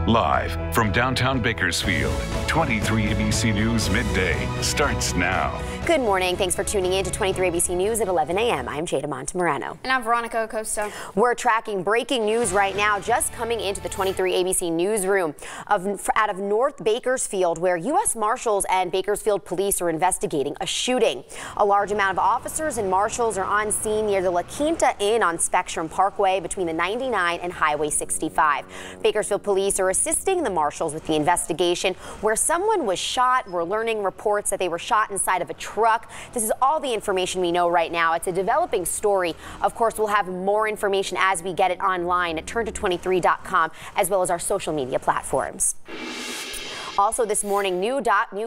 Live from downtown Bakersfield, 23 ABC News Midday starts now. Good morning. Thanks for tuning in to 23 ABC News at 11 a.m. I'm Jada Montemorano. And I'm Veronica Acosta. We're tracking breaking news right now, just coming into the 23 ABC newsroom out of North Bakersfield, where U.S. Marshals and Bakersfield police are investigating a shooting. A large amount of officers and marshals are on scene near the La Quinta Inn on Spectrum Parkway between the 99 and Highway 65. Bakersfield police are assisting the marshals with the investigation, where someone was shot. We're learning reports that they were shot inside of a truck. This is all the information we know right now. It's a developing story. Of course, we'll have more information as we get it online at turn23.com, as well as our social media platforms. Also this morning, new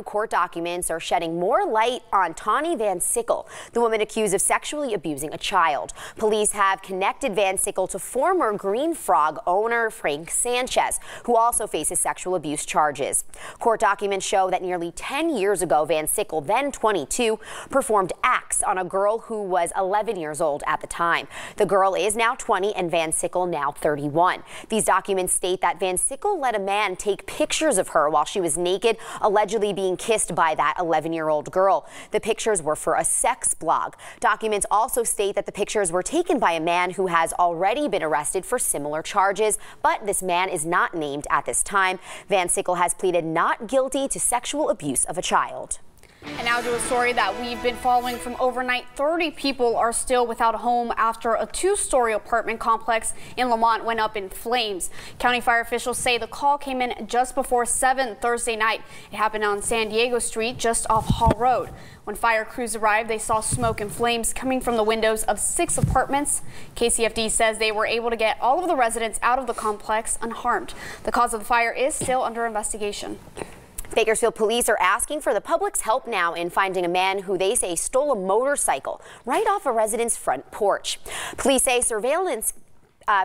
court documents are shedding more light on Tawny Van Sickle, the woman accused of sexually abusing a child. Police have connected Van Sickle to former Green Frog owner Frank Sanchez, who also faces sexual abuse charges. Court documents show that nearly 10 years ago, Van Sickle, then 22, performed acts on a girl who was 11 years old at the time. The girl is now 20 and Van Sickle now 31. These documents state that Van Sickle let a man take pictures of her while she was naked, allegedly being kissed by that 11-year-old girl. The pictures were for a sex blog. Documents also state that the pictures were taken by a man who has already been arrested for similar charges, but this man is not named at this time. Van Sickle has pleaded not guilty to sexual abuse of a child. And now to a story that we've been following from overnight. 30 people are still without a home after a two-story apartment complex in Lamont went up in flames. County fire officials say the call came in just before 7 Thursday night. It happened on San Diego Street, just off Hall Road. When fire crews arrived, they saw smoke and flames coming from the windows of 6 apartments. KCFD says they were able to get all of the residents out of the complex unharmed. The cause of the fire is still under investigation. Bakersfield police are asking for the public's help now in finding a man who they say stole a motorcycle right off a resident's front porch. Police say surveillance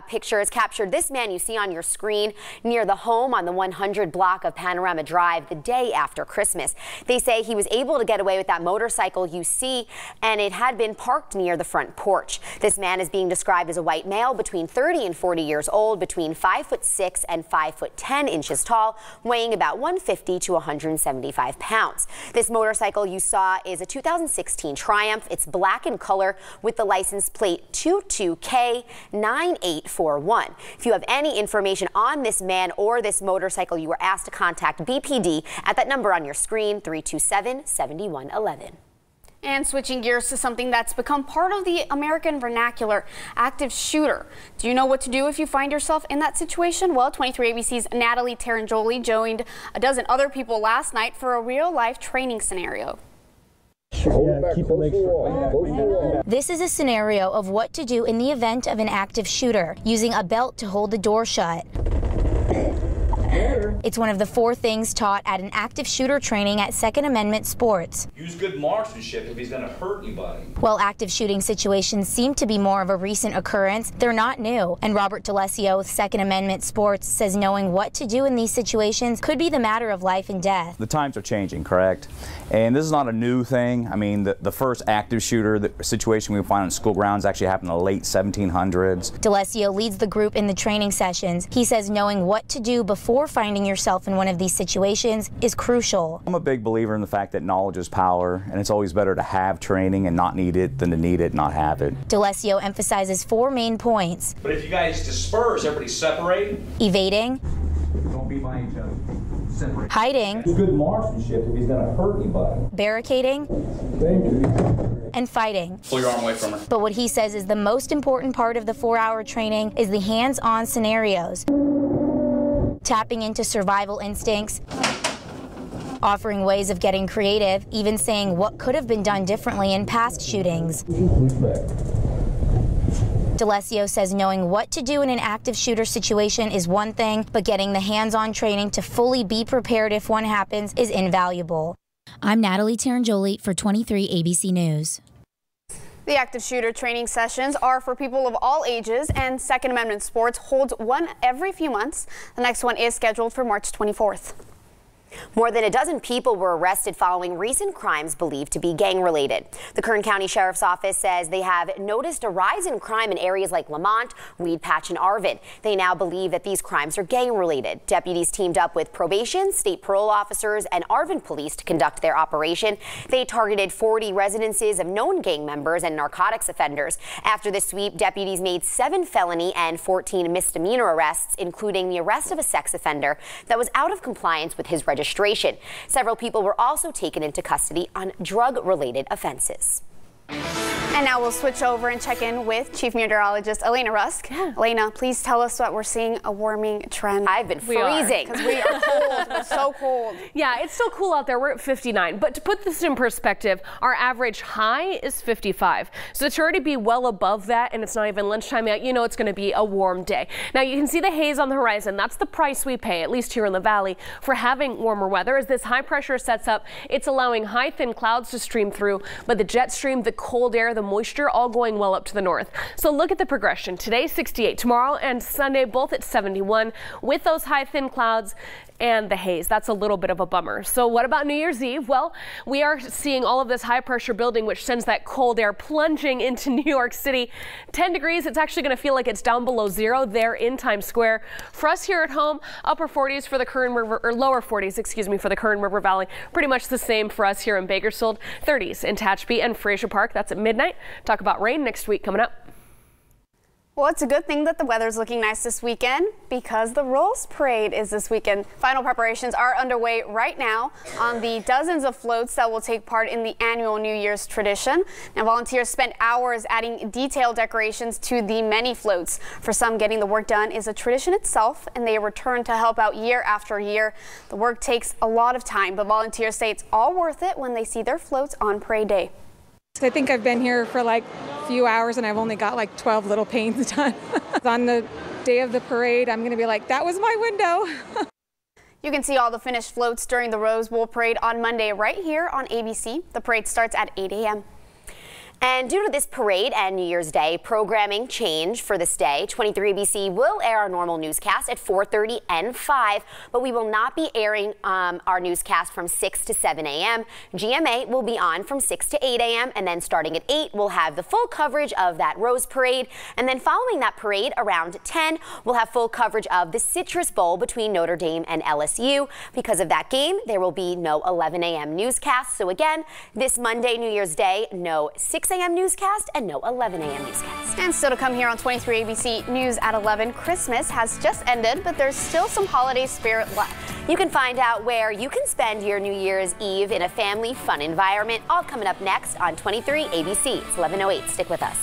pictures captured this man you see on your screen near the home on the 100 block of Panorama Drive the day after Christmas. They say he was able to get away with that motorcycle you see, and it had been parked near the front porch. This man is being described as a white male between 30 and 40 years old, between 5'6" and 5'10" tall, weighing about 150 to 175 pounds. This motorcycle you saw is a 2016 Triumph. It's black in color with the license plate 22K9841. If you have any information on this man or this motorcycle, you are asked to contact BPD at that number on your screen, 327-7111. And switching gears to something that's become part of the American vernacular, active shooter. Do you know what to do if you find yourself in that situation? Well, 23 ABC's Natalie Tarangoli joined a dozen other people last night for a real-life training scenario. This is a scenario of what to do in the event of an active shooter, using a belt to hold the door shut. It's one of the 4 things taught at an active shooter training at Second Amendment Sports. Use good marksmanship if he's going to hurt anybody. While active shooting situations seem to be more of a recent occurrence, they're not new. And Robert D'Alessio with Second Amendment Sports says knowing what to do in these situations could be the matter of life and death. The times are changing, correct? And this is not a new thing. I mean, the first active shooter situation we find on school grounds actually happened in the late 1700s. D'Alessio leads the group in the training sessions. He says knowing what to do before finding yourself in one of these situations is crucial. I'm a big believer in the fact that knowledge is power, and it's always better to have training and not need it than to need it and not have it. D'Alessio emphasizes 4 main points. But if you guys disperse, everybody separate. Evading. Don't be by each other. Separate. Hiding. Use good marksmanship if he's going to hurt anybody. Barricading. And fighting. Pull your arm away from her. But what he says is the most important part of the 4-hour training is the hands-on scenarios. Tapping into survival instincts, offering ways of getting creative, even saying what could have been done differently in past shootings. D'Alessio says knowing what to do in an active shooter situation is one thing, but getting the hands-on training to fully be prepared if one happens is invaluable. I'm Natalie Tarangoli for 23 ABC News. The active shooter training sessions are for people of all ages, and Second Amendment Sports holds one every few months. The next one is scheduled for March 24th. More than a dozen people were arrested following recent crimes believed to be gang-related. The Kern County Sheriff's Office says they have noticed a rise in crime in areas like Lamont, Weed Patch, and Arvin. They now believe that these crimes are gang-related. Deputies teamed up with probation, state parole officers, and Arvin police to conduct their operation. They targeted 40 residences of known gang members and narcotics offenders. After the sweep, deputies made 7 felony and 14 misdemeanor arrests, including the arrest of a sex offender that was out of compliance with his registration. Several people were also taken into custody on drug-related offenses. And now we'll switch over and check in with Chief Meteorologist Elena Rusk. Elena, please tell us that we're seeing a warming trend. I've been freezing. Because we are cold. It's so cold. Yeah, it's still cool out there. We're at 59. But to put this in perspective, our average high is 55. So to already be well above that, and it's not even lunchtime yet, you know it's going to be a warm day. Now you can see the haze on the horizon. That's the price we pay, at least here in the valley, for having warmer weather. As this high pressure sets up, it's allowing high thin clouds to stream through, but the jet stream, the cold air, the moisture, all going well up to the north. So look at the progression. Today 68, tomorrow and Sunday both at 71 with those high thin clouds and the haze. That's a little bit of a bummer. So what about New Year's Eve? Well, we are seeing all of this high pressure building, which sends that cold air plunging into New York City. 10 degrees. It's actually going to feel like it's down below zero there in Times Square. For us here at home, upper 40s for the Kern River, or lower 40s, excuse me, for the Kern River Valley. Pretty much the same for us here in Bakersfield. 30s in Tehachapi and Fraser Park. That's at midnight. Talk about rain next week coming up. Well, it's a good thing that the weather's looking nice this weekend because the Rose Parade is this weekend. Final preparations are underway right now on the dozens of floats that will take part in the annual New Year's tradition. Now, volunteers spent hours adding detailed decorations to the many floats. For some, getting the work done is a tradition itself, and they return to help out year after year. The work takes a lot of time, but volunteers say it's all worth it when they see their floats on parade day. I think I've been here for like a few hours and I've only got like 12 little paints done. On the day of the parade, I'm going to be like, that was my window. You can see all the finished floats during the Rose Bowl Parade on Monday right here on ABC. The parade starts at 8 a.m. And due to this parade and New Year's Day, programming change for this day. 23 ABC will air our normal newscast at 4:30 and 5, but we will not be airing our newscast from 6 to 7 a.m. GMA will be on from 6 to 8 a.m. and then starting at 8, we'll have the full coverage of that Rose Parade. And then following that parade around 10, we'll have full coverage of the Citrus Bowl between Notre Dame and LSU. Because of that game, there will be no 11 a.m. newscast. So again, this Monday, New Year's Day, no 6 a.m. newscast and no 11 a.m. newscast. And still to come here on 23 ABC News at 11, Christmas has just ended, but there's still some holiday spirit left. You can find out where you can spend your New Year's Eve in a family fun environment, all coming up next on 23 ABC. It's 11:08. Stick with us.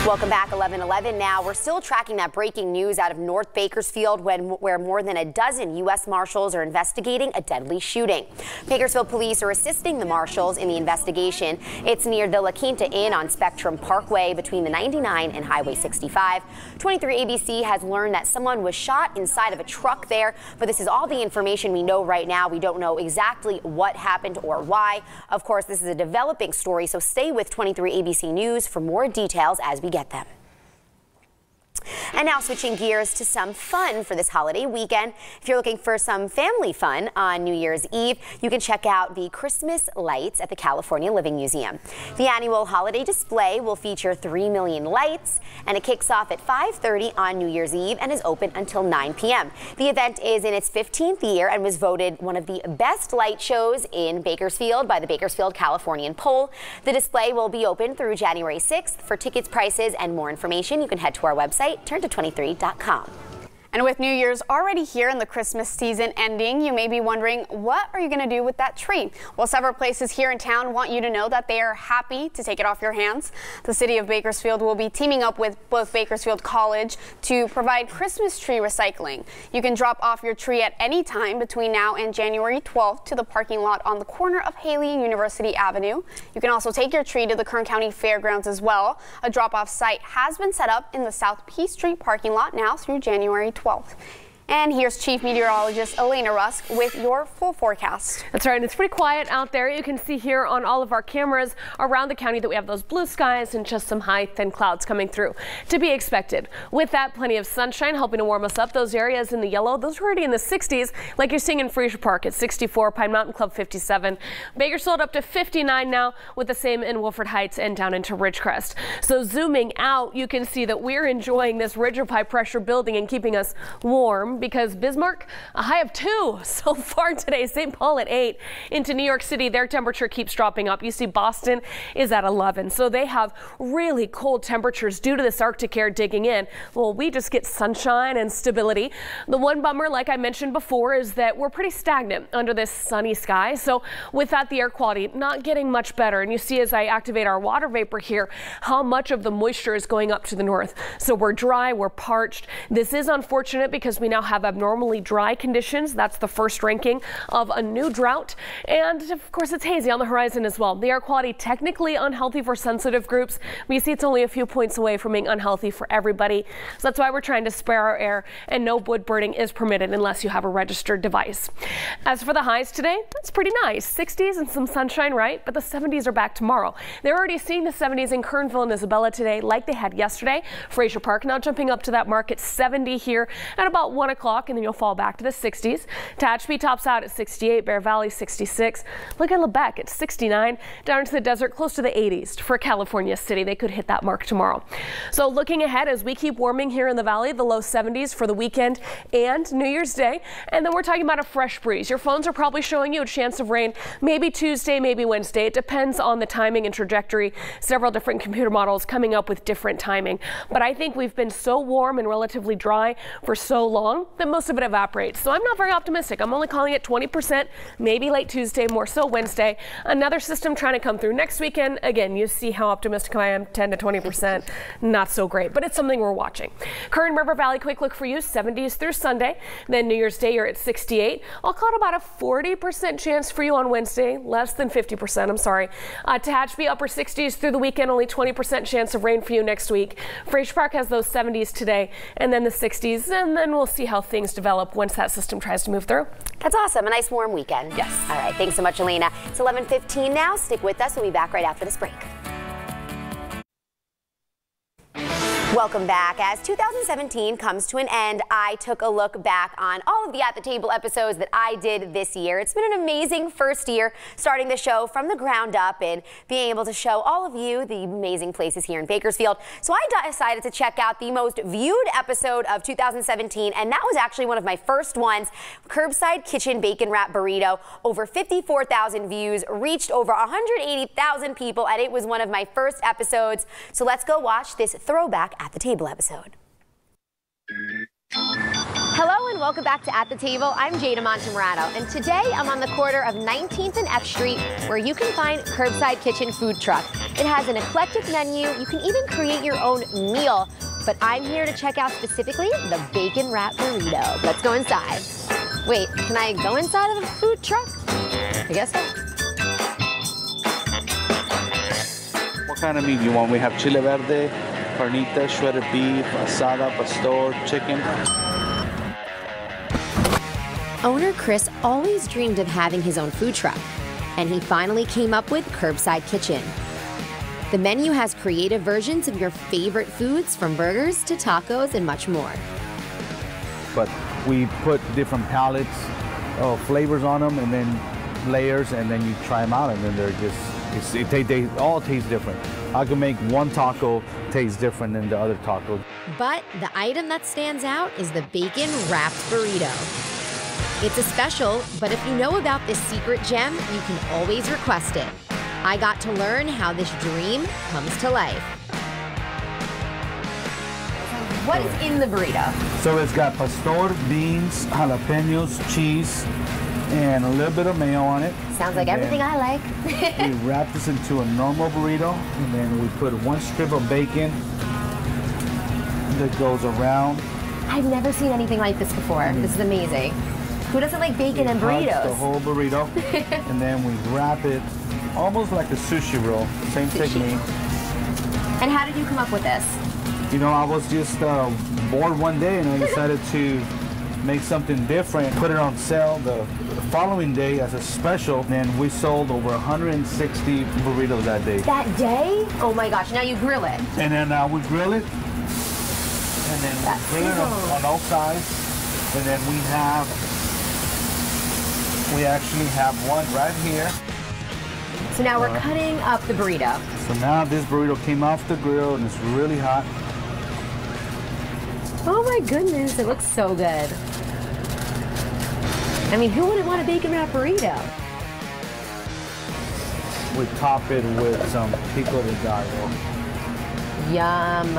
Welcome back, 11:11 now. We're still tracking that breaking news out of North Bakersfield where more than a dozen U.S. Marshals are investigating a deadly shooting. Bakersfield police are assisting the Marshals in the investigation. It's near the La Quinta Inn on Spectrum Parkway between the 99 and Highway 65. 23 ABC has learned that someone was shot inside of a truck there, but this is all the information we know right now. We don't know exactly what happened or why. Of course, this is a developing story, so stay with 23 ABC News for more details as we get them. And now switching gears to some fun for this holiday weekend. If you're looking for some family fun on New Year's Eve, you can check out the Christmas lights at the California Living Museum. The annual holiday display will feature 3 million lights, and it kicks off at 5:30 on New Year's Eve and is open until 9 p.m. The event is in its 15th year and was voted one of the best light shows in Bakersfield by the Bakersfield Californian Poll. The display will be open through January 6th. For tickets, prices, and more information, you can head to our website, turn23.com. And with New Year's already here and the Christmas season ending, you may be wondering, what are you going to do with that tree? Well, several places here in town want you to know that they are happy to take it off your hands. The city of Bakersfield will be teaming up with both Bakersfield College to provide Christmas tree recycling. You can drop off your tree at any time between now and January 12th to the parking lot on the corner of Haley and University Avenue. You can also take your tree to the Kern County Fairgrounds as well. A drop-off site has been set up in the South P Street parking lot now through January 12th. And here's Chief Meteorologist Elena Rusk with your full forecast. That's right, and it's pretty quiet out there. You can see here on all of our cameras around the county that we have those blue skies and just some high thin clouds coming through to be expected. With that, plenty of sunshine helping to warm us up. Those areas in the yellow, those are already in the 60s, like you're seeing in Fraser Park at 64, Pine Mountain Club 57. Bakersfield up to 59 now, with the same in Wilford Heights and down into Ridgecrest. So zooming out, you can see that we're enjoying this ridge of high pressure building and keeping us warm, because Bismarck, a high of 2 so far today. St. Paul at 8. Into New York City, their temperature keeps dropping up. You see Boston is at 11. So they have really cold temperatures due to this Arctic air digging in. Well, we just get sunshine and stability. The one bummer, like I mentioned before, is that we're pretty stagnant under this sunny sky. So with that, the air quality not getting much better. And you see as I activate our water vapor here, how much of the moisture is going up to the north. So we're dry, we're parched. This is unfortunate because we now have abnormally dry conditions. That's the first ranking of a new drought. And of course, it's hazy on the horizon as well. The air quality technically unhealthy for sensitive groups. We see it's only a few points away from being unhealthy for everybody. So that's why we're trying to spare our air, and no wood burning is permitted unless you have a registered device. As for the highs today, that's pretty nice. 60s and some sunshine, right? But the 70s are back tomorrow. They're already seeing the 70s in Kernville and Isabella today, like they had yesterday. Fraser Park now jumping up to that mark at 70 here at about 1 o'clock, and then you'll fall back to the 60s. Tehachapi tops out at 68, Bear Valley 66. Look at Lebec at 69, down into the desert close to the 80s for California City. They could hit that mark tomorrow. So looking ahead as we keep warming here in the valley, the low 70s for the weekend and New Year's Day. And then we're talking about a fresh breeze. Your phones are probably showing you a chance of rain, maybe Tuesday, maybe Wednesday. It depends on the timing and trajectory. Several different computer models coming up with different timing. But I think we've been so warm and relatively dry for so long that most of it evaporates. So I'm not very optimistic. I'm only calling it 20%, maybe late Tuesday, more so Wednesday. Another system trying to come through next weekend. Again, you see how optimistic I am, 10 to 20%. Not so great, but it's something we're watching. Kern River Valley, quick look for you, 70s through Sunday. Then New Year's Day, you're at 68. I'll call it about a 40% chance for you on Wednesday, less than 50%, I'm sorry. Tehachapi, upper 60s through the weekend, only 20% chance of rain for you next week. Fraser Park has those 70s today, and then the 60s, and then we'll see how things develop once that system tries to move through. That's awesome. A nice warm weekend. Yes. All right. Thanks so much, Elena. It's 11:15 now. Stick with us. We'll be back right after this break. Welcome back. As 2017 comes to an end, I took a look back on all of the At the Table episodes that I did this year. It's been an amazing first year, starting the show from the ground up and being able to show all of you the amazing places here in Bakersfield. So I decided to check out the most viewed episode of 2017, and that was actually one of my first ones, Curbside Kitchen Bacon Wrap Burrito. Over 54,000 views, reached over 180,000 people, and it was one of my first episodes. So let's go watch this throwback At the Table episode. Hello and welcome back to At the Table. I'm Jada Montemurano, and today I'm on the corner of 19th and F Street, where you can find Curbside Kitchen Food Truck. It has an eclectic menu. You can even create your own meal, but I'm here to check out specifically the Bacon Wrap Burrito. Let's go inside. Wait, can I go inside of the food truck? I guess so. What kind of meat do you want? We have chile verde, carnitas, shredded beef, asada, pastor, chicken. Owner Chris always dreamed of having his own food truck, and he finally came up with Curbside Kitchen. The menu has creative versions of your favorite foods, from burgers to tacos and much more. But we put different palettes of flavors on them, and then layers, and then you try them out, and then they're just, they all taste different. I can make one taco taste different than the other taco. But the item that stands out is the Bacon Wrapped Burrito. It's a special, but if you know about this secret gem, you can always request it. I got to learn how this dream comes to life. What is in the burrito? So it's got pastor, beans, jalapenos, cheese, and a little bit of mayo on it. Sounds like everything I like. We wrap this into a normal burrito, and then we put one strip of bacon that goes around. I've never seen anything like this before. This is amazing. Who doesn't like bacon and burritos? The whole burrito, and then we wrap it almost like a sushi roll. Same technique. And how did you come up with this? You know, I was just bored one day, and I decided to make something different, put it on sale the following day as a special, and we sold over 160 burritos that day. That day? Oh my gosh, now you grill it. And then we grill it, and then we grill it on all sides, and then we actually have one right here. So now we're cutting up the burrito. So now this burrito came off the grill and it's really hot. Oh my goodness, it looks so good. I mean, who wouldn't want a bacon wrap burrito? We top it with some pico de gallo. Yum.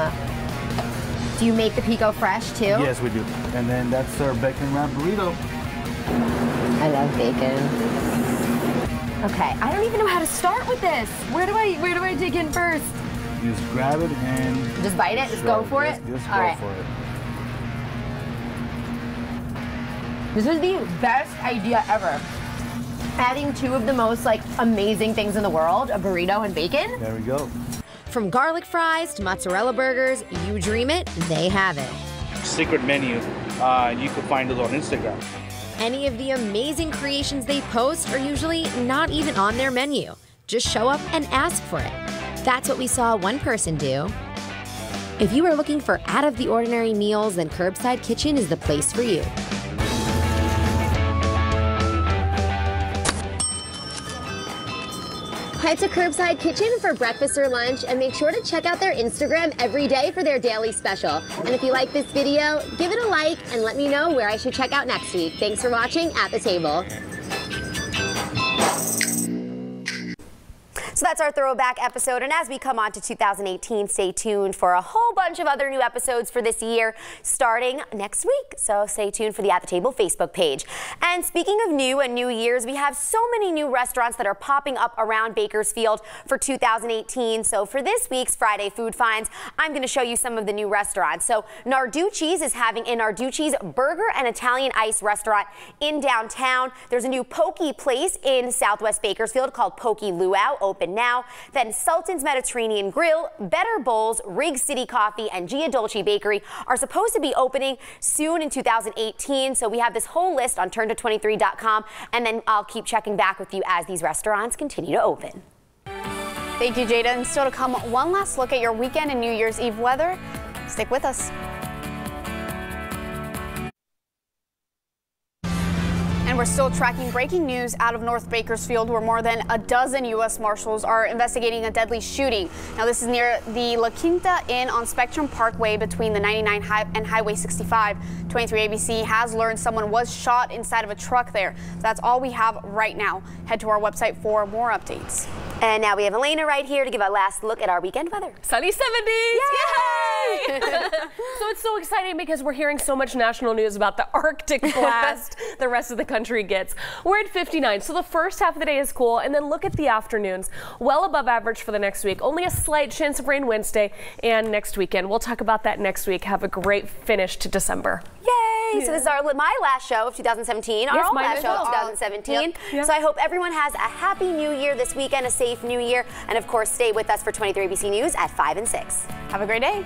Do you make the pico fresh too? Yes, we do. And then that's our bacon wrap burrito. I love bacon. Okay, I don't even know how to start with this. Where do I dig in first? Just grab it and just bite it. Just go for it. Just go for it. This is the best idea ever. Adding two of the most amazing things in the world, a burrito and bacon. There we go. From garlic fries to mozzarella burgers, you dream it, they have it. Secret menu. You can find it on Instagram. Any of the amazing creations they post are usually not even on their menu. Just show up and ask for it. That's what we saw one person do. If you are looking for out-of-the-ordinary meals, then Curbside Kitchen is the place for you. Head to Curbside Kitchen for breakfast or lunch, and make sure to check out their Instagram every day for their daily special. And if you like this video, give it a like and let me know where I should check out next week. Thanks for watching At the Table. So that's our throwback episode, and as we come on to 2018, stay tuned for a whole bunch of other new episodes for this year starting next week. So stay tuned for the At the Table Facebook page. And speaking of new and New Year's, we have so many new restaurants that are popping up around Bakersfield for 2018. So for this week's Friday Food Finds, I'm going to show you some of the new restaurants. So Narducci's is having a Narducci's Burger and Italian Ice restaurant in downtown. There's a new poke place in Southwest Bakersfield called Poke Luau, open now. Then Sultan's Mediterranean Grill, Better Bowls, Rig City Coffee, and Gia Dolce Bakery are supposed to be opening soon in 2018. So we have this whole list on turnto23.com, and then I'll keep checking back with you as these restaurants continue to open. Thank you, Jada. And still to come, one last look at your weekend and New Year's Eve weather. Stick with us. And we're still tracking breaking news out of North Bakersfield, where more than a dozen U.S. Marshals are investigating a deadly shooting. Now, this is near the La Quinta Inn on Spectrum Parkway between the 99 and Highway 65. 23 ABC has learned someone was shot inside of a truck there. That's all we have right now. Head to our website for more updates. And now we have Elena right here to give a last look at our weekend weather. Sunny 70s! Yay! So it's so exciting because we're hearing so much national news about the Arctic blast the rest of the country gets. We're at 59, so the first half of the day is cool, and then look at the afternoons. Well above average for the next week. Only a slight chance of rain Wednesday and next weekend. We'll talk about that next week. Have a great finish to December. Yay! Yeah. So this is my last show of 2017. Our last show of 2017. Yep. So I hope everyone has a happy new year this weekend, a safe new year, and of course stay with us for 23 ABC News at 5 and 6. Have a great day.